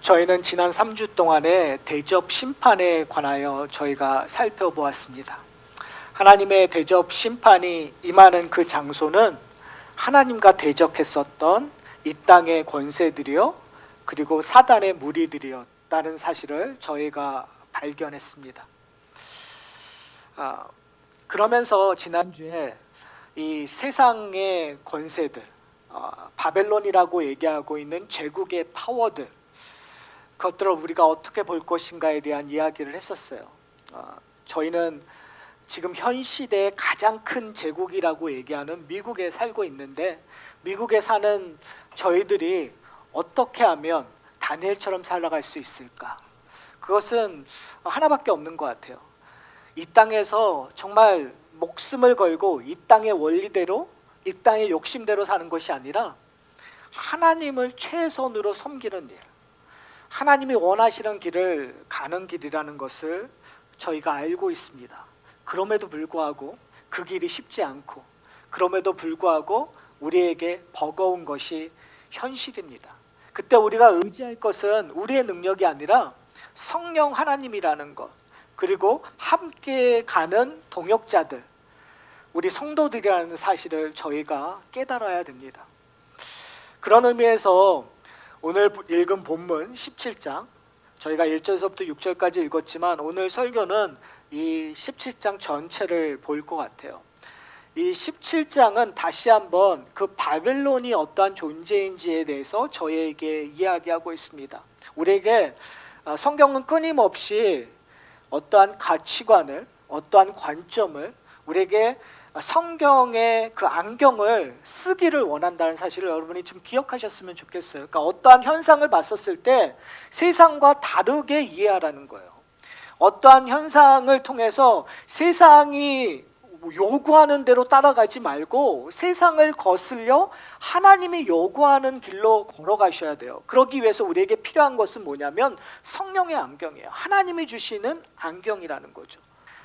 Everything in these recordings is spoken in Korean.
저희는 지난 3주 동안에 대접 심판에 관하여 저희가 살펴보았습니다. 하나님의 대접 심판이 임하는 그 장소는 하나님과 대적했었던 이 땅의 권세들이요, 그리고 사단의 무리들이었다는 사실을 저희가 발견했습니다. 그러면서 지난주에 이 세상의 권세들, 바벨론이라고 얘기하고 있는 제국의 파워들, 그것들을 우리가 어떻게 볼 것인가에 대한 이야기를 했었어요. 저희는 지금 현 시대의 가장 큰 제국이라고 얘기하는 미국에 살고 있는데, 미국에 사는 저희들이 어떻게 하면 다니엘처럼 살아갈 수 있을까? 그것은 하나밖에 없는 것 같아요. 이 땅에서 정말 목숨을 걸고 이 땅의 원리대로, 이 땅의 욕심대로 사는 것이 아니라 하나님을 최선으로 섬기는 일, 하나님이 원하시는 길을 가는 길이라는 것을 저희가 알고 있습니다. 그럼에도 불구하고 그 길이 쉽지 않고, 그럼에도 불구하고 우리에게 버거운 것이 현실입니다. 그때 우리가 의지할 것은 우리의 능력이 아니라 성령 하나님이라는 것, 그리고 함께 가는 동역자들, 우리 성도들이라는 사실을 저희가 깨달아야 됩니다. 그런 의미에서 오늘 읽은 본문 17장, 저희가 1절에서부터 6절까지 읽었지만 오늘 설교는 이 17장 전체를 볼 것 같아요. 이 17장은 다시 한번 그 바벨론이 어떠한 존재인지에 대해서 저희에게 이야기하고 있습니다. 우리에게 성경은 끊임없이 어떠한 가치관을, 어떠한 관점을, 우리에게 성경의 그 안경을 쓰기를 원한다는 사실을 여러분이 좀 기억하셨으면 좋겠어요. 그러니까 어떠한 현상을 봤었을 때 세상과 다르게 이해하라는 거예요. 어떠한 현상을 통해서 세상이 요구하는 대로 따라가지 말고 세상을 거슬려 하나님이 요구하는 길로 걸어가셔야 돼요. 그러기 위해서 우리에게 필요한 것은 뭐냐면 성령의 안경이에요. 하나님이 주시는 안경이라는 거죠.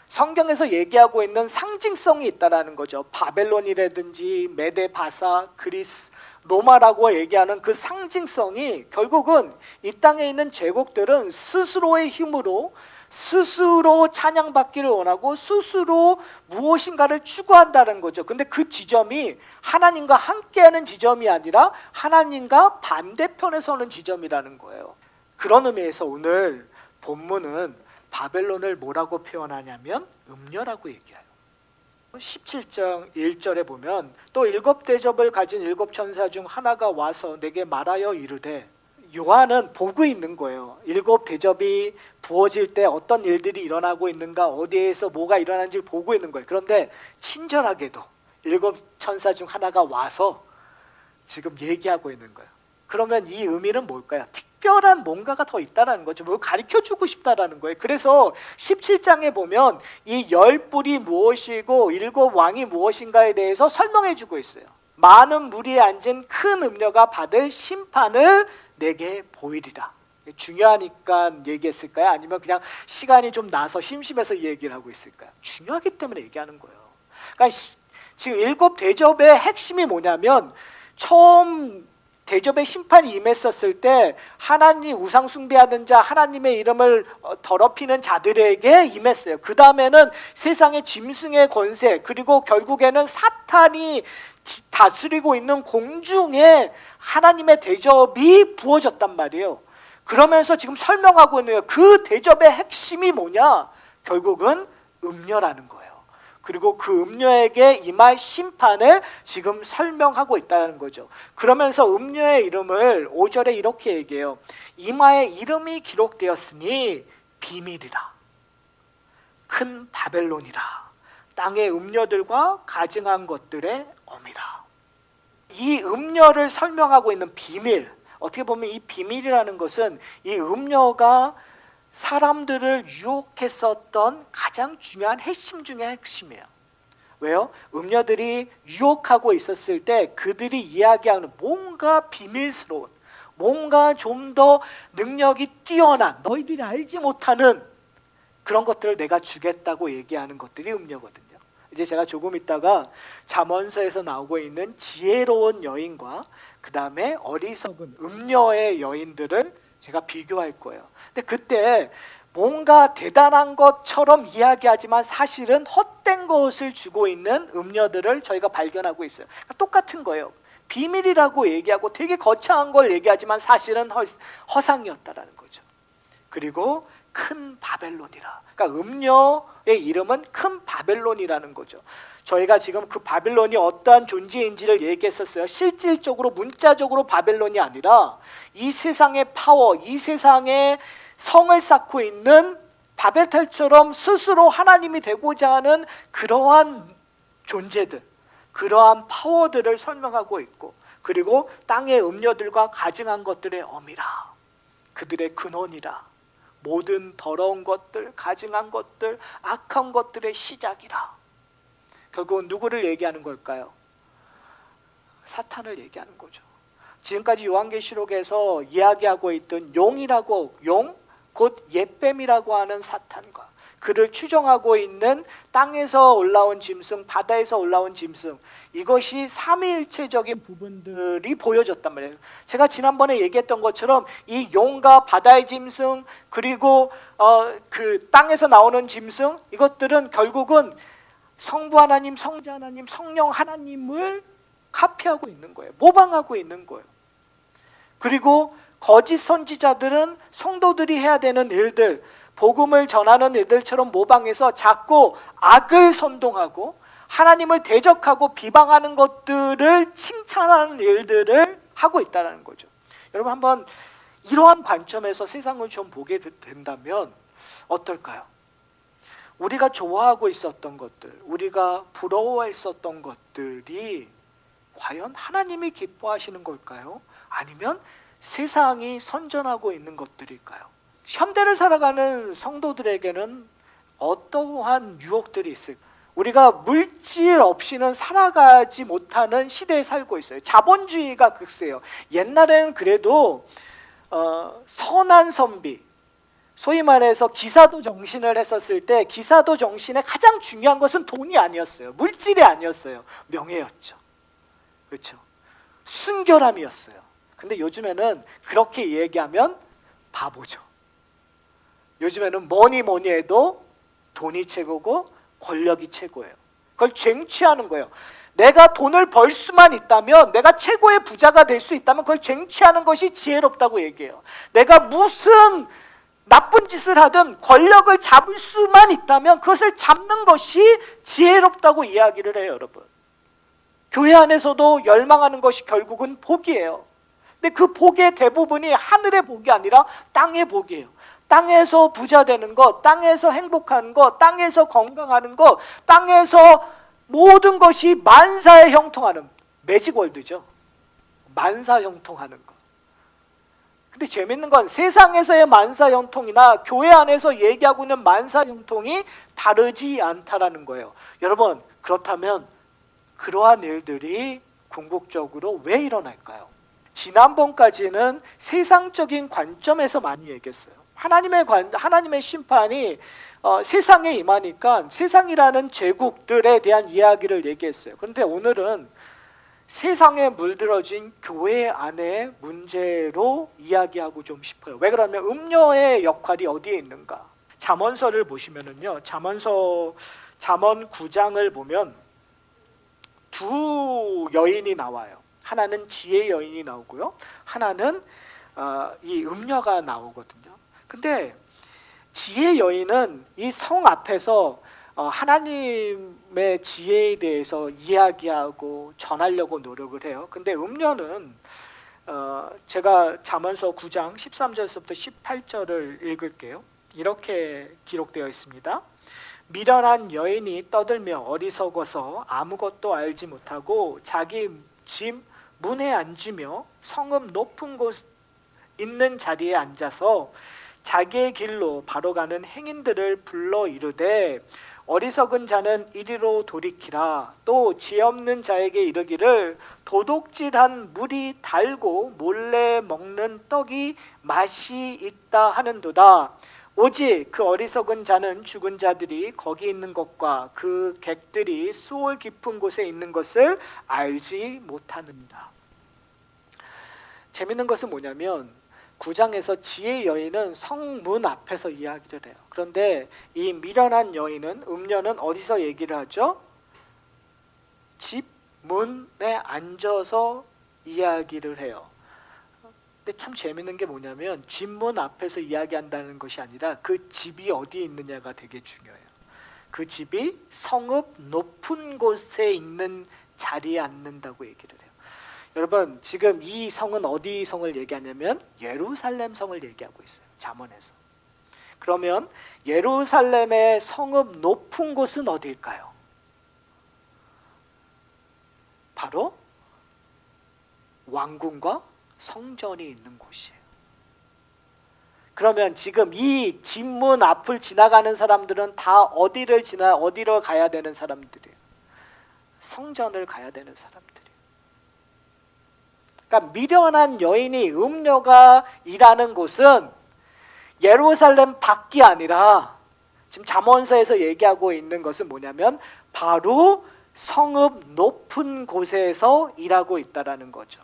성경에서 얘기하고 있는 상징성이 있다라는 거죠. 바벨론이라든지 메데, 바사, 그리스, 로마라고 얘기하는 그 상징성이 결국은 이 땅에 있는 제국들은 스스로의 힘으로 스스로 찬양받기를 원하고 스스로 무엇인가를 추구한다는 거죠. 근데 그 지점이 하나님과 함께하는 지점이 아니라 하나님과 반대편에 서는 지점이라는 거예요. 그런 의미에서 오늘 본문은 바벨론을 뭐라고 표현하냐면 음녀라고 얘기해요. 17장 1절에 보면 또 7대접을 가진 7천사 중 하나가 와서 내게 말하여 이르되, 요한은 보고 있는 거예요. 7대접이 부어질 때 어떤 일들이 일어나고 있는가, 어디에서 뭐가 일어나는지 보고 있는 거예요. 그런데 친절하게도 7천사 중 하나가 와서 지금 얘기하고 있는 거예요. 그러면 이 의미는 뭘까요? 특별한 뭔가가 더 있다는 거죠. 뭘 가르쳐주고 싶다라는 거예요. 그래서 17장에 보면 이 10뿔이 무엇이고 7왕이 무엇인가에 대해서 설명해주고 있어요. 많은 무리에 앉은 큰 음녀가 받을 심판을 내게 보이리라. 중요하니까 얘기했을까요? 아니면 그냥 시간이 좀 나서 심심해서 얘기를 하고 있을까요? 중요하기 때문에 얘기하는 거예요. 그러니까 지금 7대접의 핵심이 뭐냐면, 처음 대접의 심판이 임했었을 때 하나님 우상 숭배하는 자, 하나님의 이름을 더럽히는 자들에게 임했어요. 그 다음에는 세상의 짐승의 권세, 그리고 결국에는 사탄이 다스리고 있는 공중에 하나님의 대접이 부어졌단 말이에요. 그러면서 지금 설명하고 있는 그 대접의 핵심이 뭐냐? 결국은 음녀라는 거예요. 그리고 그 음녀에게 임할 심판을 지금 설명하고 있다는 거죠. 그러면서 음녀의 이름을 5절에 이렇게 얘기해요. 이마에 이름이 기록되었으니 비밀이라, 큰 바벨론이라, 땅의 음녀들과 가증한 것들의 어미라. 이 음녀를 설명하고 있는 비밀, 어떻게 보면 이 비밀이라는 것은 이 음녀가 사람들을 유혹했었던 가장 중요한 핵심 중에 핵심이에요. 왜요? 음녀들이 유혹하고 있었을 때 그들이 이야기하는 뭔가 비밀스러운, 뭔가 좀 더 능력이 뛰어난, 너희들이 알지 못하는 그런 것들을 내가 주겠다고 얘기하는 것들이 음녀거든요. 이제 제가 조금 있다가 잠언서에서 나오고 있는 지혜로운 여인과 그 다음에 어리석은 음녀의 여인들을 제가 비교할 거예요. 근데 그때 뭔가 대단한 것처럼 이야기하지만 사실은 헛된 것을 주고 있는 음료들을 저희가 발견하고 있어요. 그러니까 똑같은 거예요. 비밀이라고 얘기하고 되게 거창한 걸 얘기하지만 사실은 허상이었다라는 거죠. 그리고 큰 바벨론이라. 그러니까 음료의 이름은 큰 바벨론이라는 거죠. 저희가 지금 그 바벨론이 어떠한 존재인지를 얘기했었어요. 실질적으로 문자적으로 바벨론이 아니라 이 세상의 파워, 이 세상의 성을 쌓고 있는 바벨탑처럼 스스로 하나님이 되고자 하는 그러한 존재들, 그러한 파워들을 설명하고 있고, 그리고 땅의 음료들과 가증한 것들의 어미라, 그들의 근원이라, 모든 더러운 것들, 가증한 것들, 악한 것들의 시작이라. 결국은 누구를 얘기하는 걸까요? 사탄을 얘기하는 거죠. 지금까지 요한계시록에서 이야기하고 있던 용이라고, 용, 곧 옛뱀이라고 하는 사탄과 그를 추종하고 있는 땅에서 올라온 짐승, 바다에서 올라온 짐승, 이것이 삼위일체적인 부분들이 보여졌단 말이에요. 제가 지난번에 얘기했던 것처럼 이 용과 바다의 짐승, 그리고 그 땅에서 나오는 짐승, 이것들은 결국은 성부 하나님, 성자 하나님, 성령 하나님을 카피하고 있는 거예요. 모방하고 있는 거예요. 그리고 거짓 선지자들은 성도들이 해야 되는 일들, 복음을 전하는 일들처럼 모방해서 자꾸 악을 선동하고 하나님을 대적하고 비방하는 것들을 칭찬하는 일들을 하고 있다는 거죠. 여러분, 한번 이러한 관점에서 세상을 좀 보게 된다면 어떨까요? 우리가 좋아하고 있었던 것들, 우리가 부러워했었던 것들이 과연 하나님이 기뻐하시는 걸까요? 아니면 세상이 선전하고 있는 것들일까요? 현대를 살아가는 성도들에게는 어떠한 유혹들이 있을까요? 우리가 물질 없이는 살아가지 못하는 시대에 살고 있어요. 자본주의가 극세예요. 옛날에는 그래도 선한 선비, 소위 말해서 기사도 정신을 했었을 때 기사도 정신의 가장 중요한 것은 돈이 아니었어요. 물질이 아니었어요. 명예였죠. 그렇죠? 순결함이었어요. 근데 요즘에는 그렇게 얘기하면 바보죠. 요즘에는 뭐니 해도 돈이 최고고 권력이 최고예요. 그걸 쟁취하는 거예요. 내가 돈을 벌 수만 있다면, 내가 최고의 부자가 될 수 있다면 그걸 쟁취하는 것이 지혜롭다고 얘기해요. 내가 무슨 나쁜 짓을 하든 권력을 잡을 수만 있다면 그것을 잡는 것이 지혜롭다고 이야기를 해요, 여러분. 교회 안에서도 열망하는 것이 결국은 복이에요. 근데 그 복의 대부분이 하늘의 복이 아니라 땅의 복이에요. 땅에서 부자 되는 것, 땅에서 행복한 것, 땅에서 건강하는 것, 땅에서 모든 것이 만사에 형통하는, 매직월드죠. 만사 형통하는 것. 근데 재밌는 건 세상에서의 만사 형통이나 교회 안에서 얘기하고 있는 만사 형통이 다르지 않다라는 거예요. 여러분, 그렇다면 그러한 일들이 궁극적으로 왜 일어날까요? 지난번까지는 세상적인 관점에서 많이 얘기했어요. 하나님의 심판이 세상에 임하니까 세상이라는 제국들에 대한 이야기를 얘기했어요. 그런데 오늘은 세상에 물들어진 교회 안의 문제로 이야기하고 좀 싶어요. 왜 그러냐면 음료의 역할이 어디에 있는가? 잠언서를 보시면은요, 잠언 9장을 보면 두 여인이 나와요. 하나는 지혜 여인이 나오고요, 하나는 이 음녀가 나오거든요. 근데 지혜 여인은 이 성 앞에서 하나님의 지혜에 대해서 이야기하고 전하려고 노력을 해요. 근데 음녀는 제가 잠언서 9장 13절부터 18절을 읽을게요. 이렇게 기록되어 있습니다. 미련한 여인이 떠들며 어리석어서 아무것도 알지 못하고 자기 집 문에 앉으며 성읍 높은 곳 있는 자리에 앉아서 자기의 길로 바로 가는 행인들을 불러 이르되 어리석은 자는 이리로 돌이키라. 또 지혜 없는 자에게 이르기를 도둑질한 물이 달고 몰래 먹는 떡이 맛이 있다 하는도다. 오직 그 어리석은 자는 죽은 자들이 거기 있는 것과 그 객들이 수월 깊은 곳에 있는 것을 알지 못하느니라. 재밌는 것은 뭐냐면 9장에서 지혜의 여인은 성문 앞에서 이야기를 해요. 그런데 이 미련한 여인은 음녀는 어디서 얘기를 하죠? 집 문에 앉아서 이야기를 해요. 근데 참 재밌는 게 뭐냐면 집 문 앞에서 이야기한다는 것이 아니라 그 집이 어디에 있느냐가 되게 중요해요. 그 집이 성읍 높은 곳에 있는 자리에 앉는다고 얘기를 해요. 여러분 지금 이 성은 어디 성을 얘기하냐면 예루살렘 성을 얘기하고 있어요. 잠언에서. 그러면 예루살렘의 성읍 높은 곳은 어디일까요? 바로 왕궁과 성전이 있는 곳이에요. 그러면 지금 이 집문 앞을 지나가는 사람들은 다 어디로 가야 되는 사람들이에요? 성전을 가야 되는 사람들이에요. 그러니까 미련한 여인이 음녀가 일하는 곳은 예루살렘 밖이 아니라 지금 잠언서에서 얘기하고 있는 것은 뭐냐면 바로 성읍 높은 곳에서 일하고 있다라는 거죠.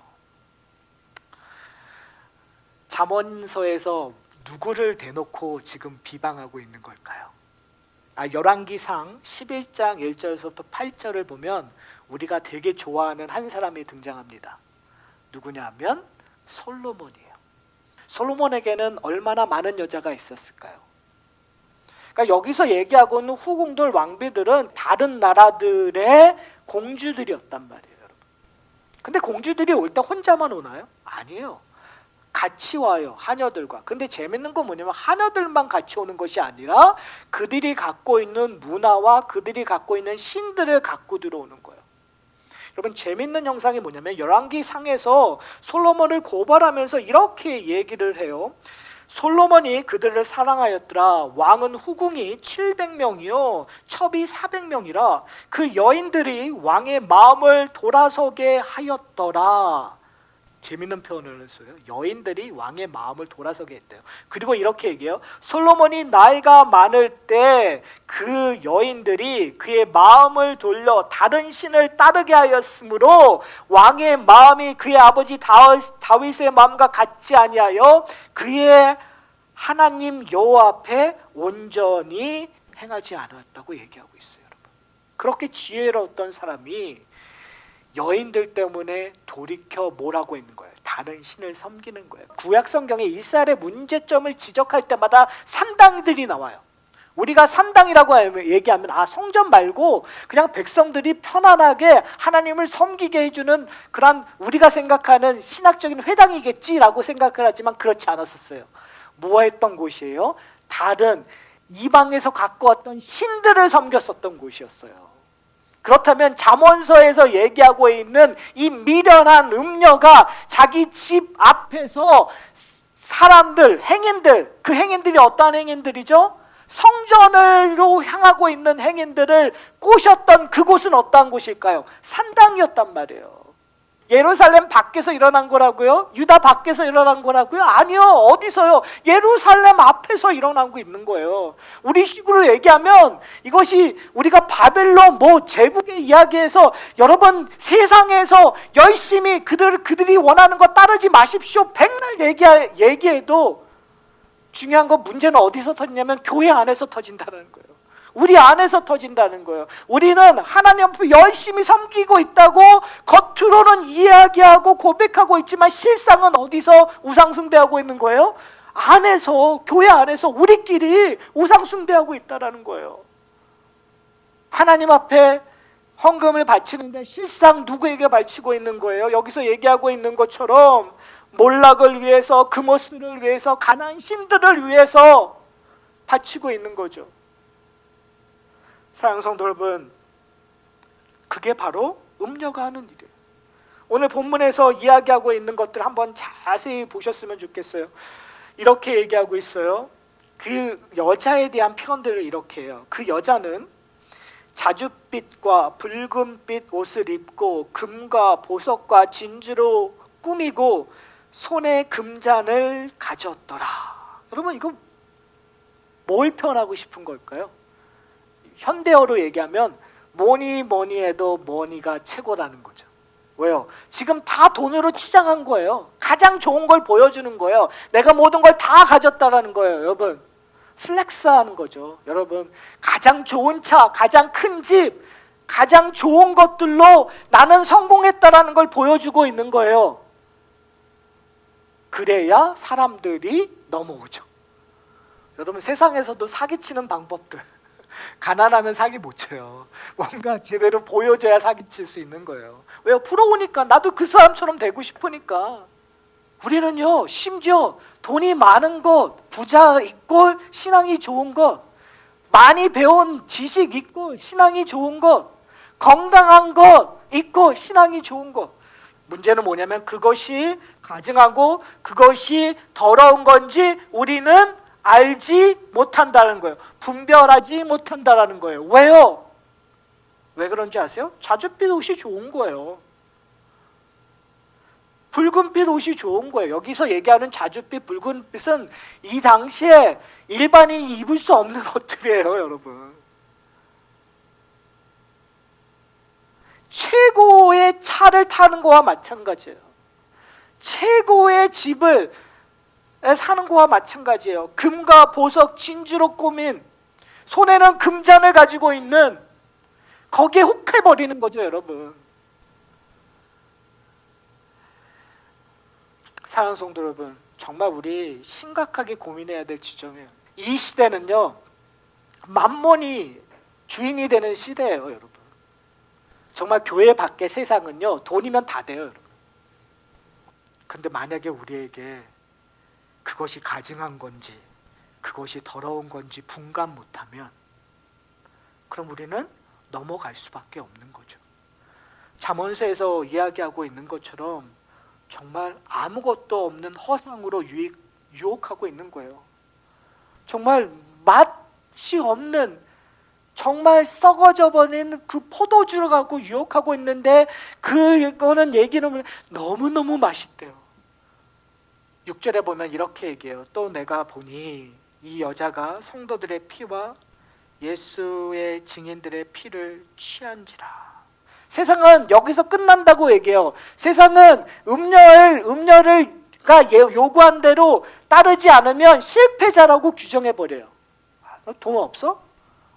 잠언서에서 누구를 대놓고 지금 비방하고 있는 걸까요? 열왕기상 11장 1절부터 8절을 보면 우리가 되게 좋아하는 한 사람이 등장합니다. 누구냐 하면 솔로몬이에요. 솔로몬에게는 얼마나 많은 여자가 있었을까요? 그러니까 여기서 얘기하고 있는 후궁들 왕비들은 다른 나라들의 공주들이었단 말이에요, 여러분. 근데 공주들이 올 때 혼자만 오나요? 아니에요. 같이 와요, 하녀들과. 근데 재밌는 건 뭐냐면 하녀들만 같이 오는 것이 아니라 그들이 갖고 있는 문화와 그들이 갖고 있는 신들을 갖고 들어오는 거예요. 여러분 재밌는 형상이 뭐냐면 열왕기상에서 솔로몬을 고발하면서 이렇게 얘기를 해요. 솔로몬이 그들을 사랑하였더라. 왕은 후궁이 700명이요 첩이 400명이라 그 여인들이 왕의 마음을 돌아서게 하였더라. 재밌는 표현을 했어요. 여인들이 왕의 마음을 돌아서게 했대요. 그리고 이렇게 얘기해요. 솔로몬이 나이가 많을 때 그 여인들이 그의 마음을 돌려 다른 신을 따르게 하였으므로 왕의 마음이 그의 아버지 다윗의 마음과 같지 아니하여 그의 하나님 여호와 앞에 온전히 행하지 않았다고 얘기하고 있어요. 여러분. 그렇게 지혜로웠던 사람이 여인들 때문에 돌이켜 뭐라고 있는 거예요? 다른 신을 섬기는 거예요. 구약 성경에 이스라엘의 문제점을 지적할 때마다 산당들이 나와요. 우리가 산당이라고 얘기하면 성전 말고 그냥 백성들이 편안하게 하나님을 섬기게 해주는 그런 우리가 생각하는 신학적인 회당이겠지라고 생각을 하지만 그렇지 않았었어요. 뭐 했던 곳이에요? 다른 이방에서 갖고 왔던 신들을 섬겼었던 곳이었어요. 그렇다면 잠언서에서 얘기하고 있는 이 미련한 음녀가 자기 집 앞에서 사람들, 행인들, 그 행인들이 어떠한 행인들이죠? 성전으로 향하고 있는 행인들을 꼬셨던 그곳은 어떠한 곳일까요? 산당이었단 말이에요. 예루살렘 밖에서 일어난 거라고요? 유다 밖에서 일어난 거라고요? 아니요. 어디서요? 예루살렘 앞에서 일어나고 있는 거예요. 우리 식으로 얘기하면 이것이 우리가 바벨론 제국의 이야기에서 여러분 세상에서 열심히 그들이 원하는 거 따르지 마십시오. 백날 얘기해도 중요한 건 문제는 어디서 터지냐면 교회 안에서 터진다는 거예요. 우리 안에서 터진다는 거예요. 우리는 하나님 앞에 열심히 섬기고 있다고 겉으로는 이야기하고 고백하고 있지만 실상은 어디서 우상숭배하고 있는 거예요? 안에서, 교회 안에서 우리끼리 우상숭배하고 있다는 거예요. 하나님 앞에 헌금을 바치는데 실상 누구에게 바치고 있는 거예요? 여기서 얘기하고 있는 것처럼 몰락을 위해서, 금오스를 위해서, 가나안 신들을 위해서 바치고 있는 거죠. 사랑하는 성도 여러분, 그게 바로 음녀가 하는 일이에요. 오늘 본문에서 이야기하고 있는 것들 한번 자세히 보셨으면 좋겠어요. 이렇게 얘기하고 있어요. 그 여자에 대한 표현들을 이렇게 해요. 그 여자는 자줏빛과 붉은빛 옷을 입고 금과 보석과 진주로 꾸미고 손에 금잔을 가졌더라. 여러분 이거 뭘 표현하고 싶은 걸까요? 현대어로 얘기하면 뭐니 해도 머니가 최고라는 거죠. 왜요? 지금 다 돈으로 치장한 거예요. 가장 좋은 걸 보여주는 거예요. 내가 모든 걸 다 가졌다라는 거예요. 여러분, 플렉스하는 거죠. 여러분, 가장 좋은 차, 가장 큰 집, 가장 좋은 것들로 나는 성공했다라는 걸 보여주고 있는 거예요. 그래야 사람들이 넘어오죠. 여러분, 세상에서도 사기치는 방법들, 가난하면 사기 못 쳐요. 뭔가 제대로 보여줘야 사기칠 수 있는 거예요. 왜요? 부러우니까. 나도 그 사람처럼 되고 싶으니까. 우리는요, 심지어 돈이 많은 것, 부자 있고 신앙이 좋은 것, 많이 배운 지식 있고 신앙이 좋은 것, 건강한 것 있고 신앙이 좋은 것. 문제는 뭐냐면 그것이 가증하고 그것이 더러운 건지 우리는 알지 못한다는 거예요. 분별하지 못한다는 거예요. 왜요? 왜 그런지 아세요? 자줏빛 옷이 좋은 거예요. 붉은빛 옷이 좋은 거예요. 여기서 얘기하는 자줏빛, 붉은빛은 이 당시에 일반인이 입을 수 없는 옷들이에요, 여러분. 최고의 차를 타는 거와 마찬가지예요. 최고의 집을 사는 거와 마찬가지예요. 금과 보석, 진주로 꾸민, 손에는 금잔을 가지고 있는, 거기에 혹해버리는 거죠, 여러분. 사랑하는 성도 여러분, 정말 우리 심각하게 고민해야 될 지점이에요. 이 시대는요, 만몬이 주인이 되는 시대예요, 여러분. 정말 교회 밖의 세상은요, 돈이면 다 돼요, 여러분. 근데 만약에 우리에게 그것이 가증한 건지 그것이 더러운 건지 분간 못하면, 그럼 우리는 넘어갈 수밖에 없는 거죠. 잠언서에서 이야기하고 있는 것처럼 정말 아무것도 없는 허상으로 유혹하고 있는 거예요. 정말 맛이 없는, 정말 썩어져 버린 그 포도주를 갖고 유혹하고 있는데, 그거는 얘기는 너무너무 맛있대요. 6절에 보면 이렇게 얘기해요. 또 내가 보니 이 여자가 성도들의 피와 예수의 증인들의 피를 취한지라. 세상은 여기서 끝난다고 얘기해요. 세상은 음료가 요구한 대로 따르지 않으면 실패자라고 규정해버려요. 너 돈 없어?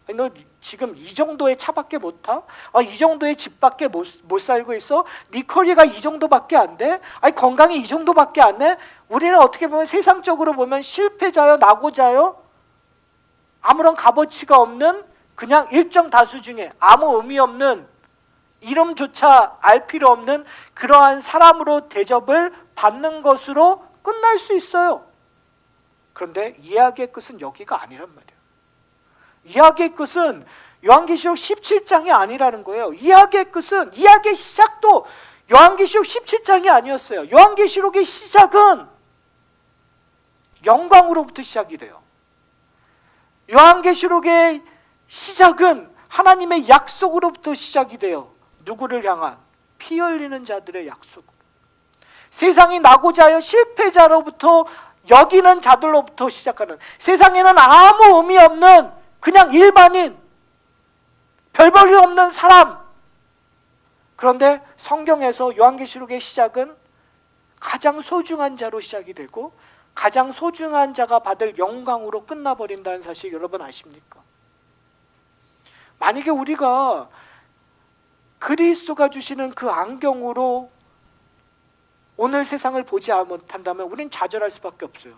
아니, 너 지금 이 정도의 차밖에 못 타? 이 정도의 집밖에 못 살고 있어? 네 커리가 이 정도밖에 안 돼? 아니, 건강이 이 정도밖에 안 돼? 우리는 어떻게 보면 세상적으로 보면 실패자요, 낙오자요, 아무런 값어치가 없는, 그냥 일정 다수 중에 아무 의미 없는, 이름조차 알 필요 없는 그러한 사람으로 대접을 받는 것으로 끝날 수 있어요. 그런데 이야기의 끝은 여기가 아니란 말이에요. 이야기의 끝은 요한계시록 17장이 아니라는 거예요. 이야기의 끝은, 이야기의 시작도 요한계시록 17장이 아니었어요. 요한계시록의 시작은 영광으로부터 시작이 돼요. 요한계시록의 시작은 하나님의 약속으로부터 시작이 돼요. 누구를 향한? 피 흘리는 자들의 약속. 세상이 낙오자 하여 실패자로부터 여기는 자들로부터 시작하는, 세상에는 아무 의미 없는 그냥 일반인, 별 볼일 없는 사람. 그런데 성경에서 요한계시록의 시작은 가장 소중한 자로 시작이 되고 가장 소중한 자가 받을 영광으로 끝나버린다는 사실 여러분 아십니까? 만약에 우리가 그리스도가 주시는 그 안경으로 오늘 세상을 보지 못한다면 우린 좌절할 수밖에 없어요.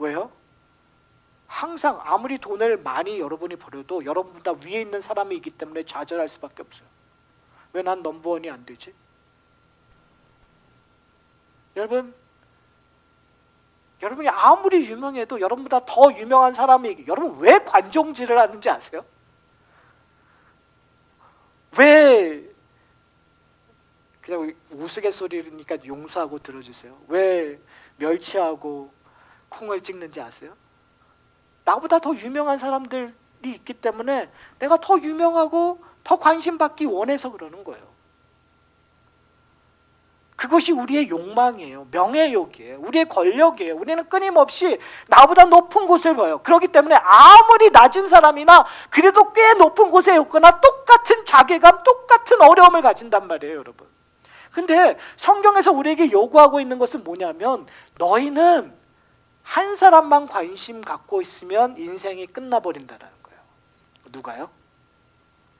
왜요? 항상 아무리 돈을 많이 여러분이 벌어도 여러분보다 위에 있는 사람이 있기 때문에 좌절할 수밖에 없어요. 왜 난 넘버원이 안 되지? 여러분이 아무리 유명해도 여러분보다 더 유명한 사람이, 여러분 왜 관종질을 하는지 아세요? 왜, 그냥 우스갯소리니까 용서하고 들어주세요. 왜 멸치하고 콩을 찍는지 아세요? 나보다 더 유명한 사람들이 있기 때문에 내가 더 유명하고 더 관심 받기 원해서 그러는 거예요. 그것이 우리의 욕망이에요. 명예욕이에요. 우리의 권력이에요. 우리는 끊임없이 나보다 높은 곳을 봐요. 그렇기 때문에 아무리 낮은 사람이나 그래도 꽤 높은 곳에 있거나 똑같은 자괴감, 똑같은 어려움을 가진단 말이에요, 여러분. 근데 성경에서 우리에게 요구하고 있는 것은 뭐냐면, 너희는 한 사람만 관심 갖고 있으면 인생이 끝나버린다는 거예요. 누가요?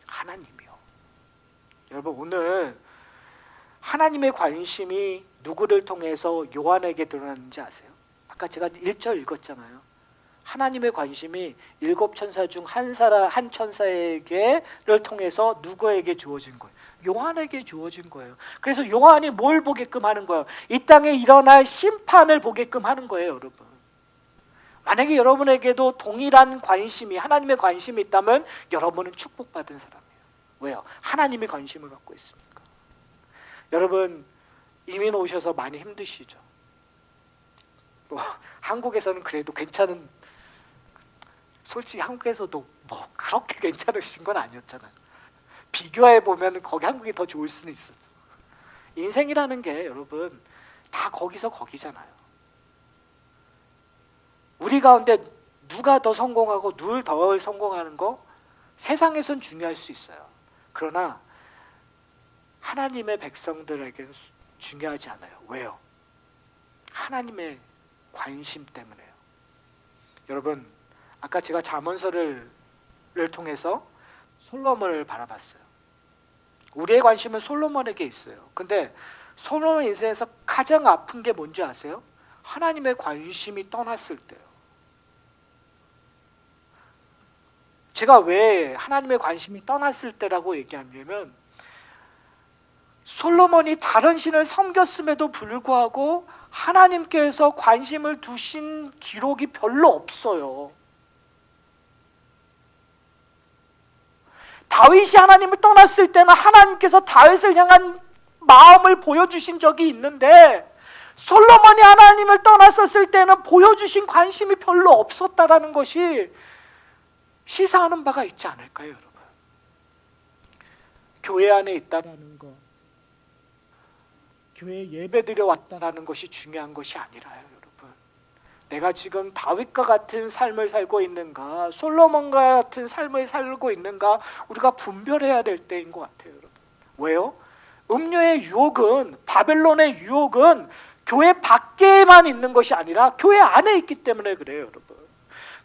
하나님이요. 여러분, 오늘 하나님의 관심이 누구를 통해서 요한에게 드러났는지 아세요? 아까 제가 1절 읽었잖아요. 하나님의 관심이 7천사 중 한 천사에게를 통해서 누구에게 주어진 거예요? 요한에게 주어진 거예요. 그래서 요한이 뭘 보게끔 하는 거예요? 이 땅에 일어날 심판을 보게끔 하는 거예요, 여러분. 만약에 여러분에게도 동일한 관심이, 하나님의 관심이 있다면 여러분은 축복받은 사람이에요. 왜요? 하나님이 관심을 갖고 있으니까. 여러분, 이민 오셔서 많이 힘드시죠? 뭐 한국에서는 그래도 괜찮은, 솔직히 한국에서도 뭐 그렇게 괜찮으신 건 아니었잖아요. 비교해 보면 거기 한국이 더 좋을 수는 있었죠. 인생이라는 게 여러분 다 거기서 거기잖아요. 우리 가운데 누가 더 성공하고 누굴 더 성공하는 거 세상에선 중요할 수 있어요. 그러나 하나님의 백성들에게는 중요하지 않아요. 왜요? 하나님의 관심 때문에요. 여러분, 아까 제가 잠언서를 통해서 솔로몬을 바라봤어요. 우리의 관심은 솔로몬에게 있어요. 근데 솔로몬 인생에서 가장 아픈 게 뭔지 아세요? 하나님의 관심이 떠났을 때요. 제가 왜 하나님의 관심이 떠났을 때라고 얘기하냐면, 솔로몬이 다른 신을 섬겼음에도 불구하고 하나님께서 관심을 두신 기록이 별로 없어요. 다윗이 하나님을 떠났을 때는 하나님께서 다윗을 향한 마음을 보여주신 적이 있는데, 솔로몬이 하나님을 떠났었을 때는 보여주신 관심이 별로 없었다라는 것이 시사하는 바가 있지 않을까요, 여러분? 교회 안에 있다라는 것, 교회에 예배드려 왔다라는 것이 중요한 것이 아니라요, 여러분. 내가 지금 다윗과 같은 삶을 살고 있는가, 솔로몬과 같은 삶을 살고 있는가, 우리가 분별해야 될 때인 것 같아요, 여러분. 왜요? 음료의 유혹은, 바벨론의 유혹은 교회 밖에만 있는 것이 아니라 교회 안에 있기 때문에 그래요, 여러분.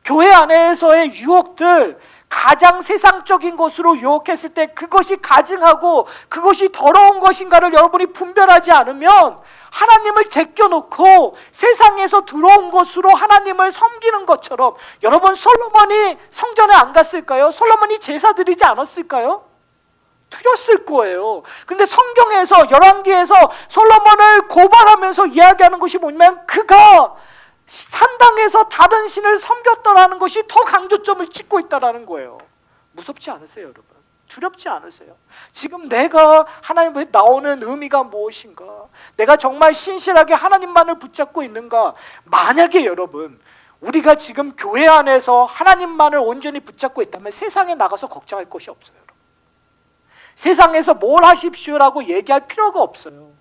교회 안에서의 유혹들, 가장 세상적인 것으로 유혹했을 때 그것이 가증하고 그것이 더러운 것인가를 여러분이 분별하지 않으면 하나님을 제껴놓고 세상에서 들어온 것으로 하나님을 섬기는 것처럼, 여러분, 솔로몬이 성전에 안 갔을까요? 솔로몬이 제사 드리지 않았을까요? 드렸을 거예요. 근데 성경에서, 열왕기에서 솔로몬을 고발하면서 이야기하는 것이 뭐냐면, 그가 산당에서 다른 신을 섬겼다라는 것이 더 강조점을 찍고 있다라는 거예요. 무섭지 않으세요, 여러분? 두렵지 않으세요? 지금 내가 하나님에 나오는 의미가 무엇인가? 내가 정말 신실하게 하나님만을 붙잡고 있는가? 만약에 여러분, 우리가 지금 교회 안에서 하나님만을 온전히 붙잡고 있다면 세상에 나가서 걱정할 것이 없어요, 여러분. 세상에서 뭘 하십시오라고 얘기할 필요가 없어요.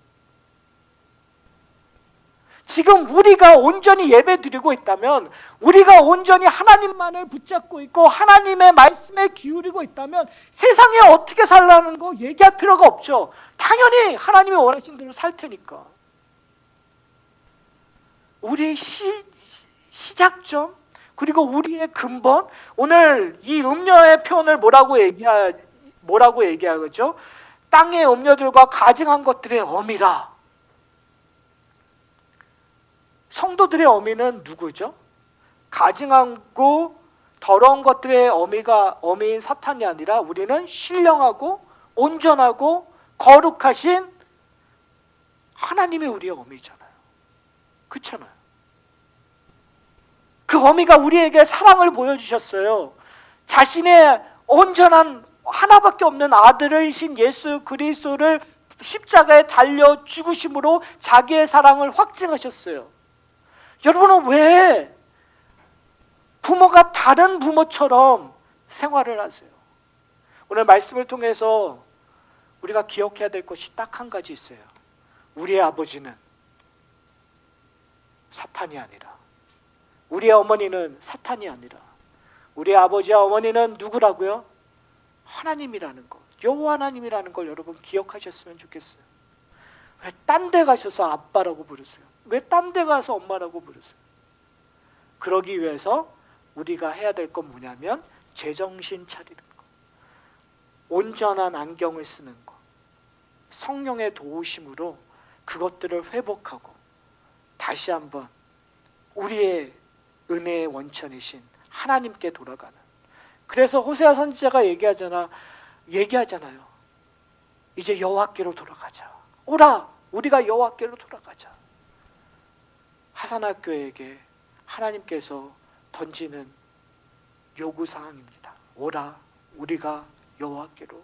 지금 우리가 온전히 예배 드리고 있다면, 우리가 온전히 하나님만을 붙잡고 있고 하나님의 말씀에 기울이고 있다면 세상에 어떻게 살라는 거 얘기할 필요가 없죠. 당연히 하나님이 원하신 대로 살 테니까. 우리의 시작점, 그리고 우리의 근본, 오늘 이 음료의 표현을 뭐라고 얘기하죠? 땅의 음료들과 가증한 것들의 어미라. 성도들의 어미는 누구죠? 가증하고 더러운 것들의 어미인 사탄이 아니라 우리는 신령하고 온전하고 거룩하신 하나님이 우리의 어미잖아요. 그렇잖아요. 그 어미가 우리에게 사랑을 보여주셨어요. 자신의 온전한 하나밖에 없는 아들이신 예수 그리스도를 십자가에 달려 죽으심으로 자기의 사랑을 확증하셨어요. 여러분은 왜 부모가 다른 부모처럼 생활을 하세요? 오늘 말씀을 통해서 우리가 기억해야 될 것이 딱 한 가지 있어요. 우리의 아버지는 사탄이 아니라, 우리의 어머니는 사탄이 아니라, 우리의 아버지와 어머니는 누구라고요? 하나님이라는 것, 여호와 하나님이라는 걸 여러분 기억하셨으면 좋겠어요. 왜 딴 데 가셔서 아빠라고 부르세요? 왜 딴 데 가서 엄마라고 부르세요? 그러기 위해서 우리가 해야 될 건 뭐냐면 제정신 차리는 것, 온전한 안경을 쓰는 것, 성령의 도우심으로 그것들을 회복하고 다시 한번 우리의 은혜의 원천이신 하나님께 돌아가는. 그래서 호세아 선지자가 얘기하잖아요. 이제 여호와께로 돌아가자. 오라, 우리가 여호와께로 돌아가자. 하산학교에게 하나님께서 던지는 요구사항입니다. 오라, 우리가 여호와께로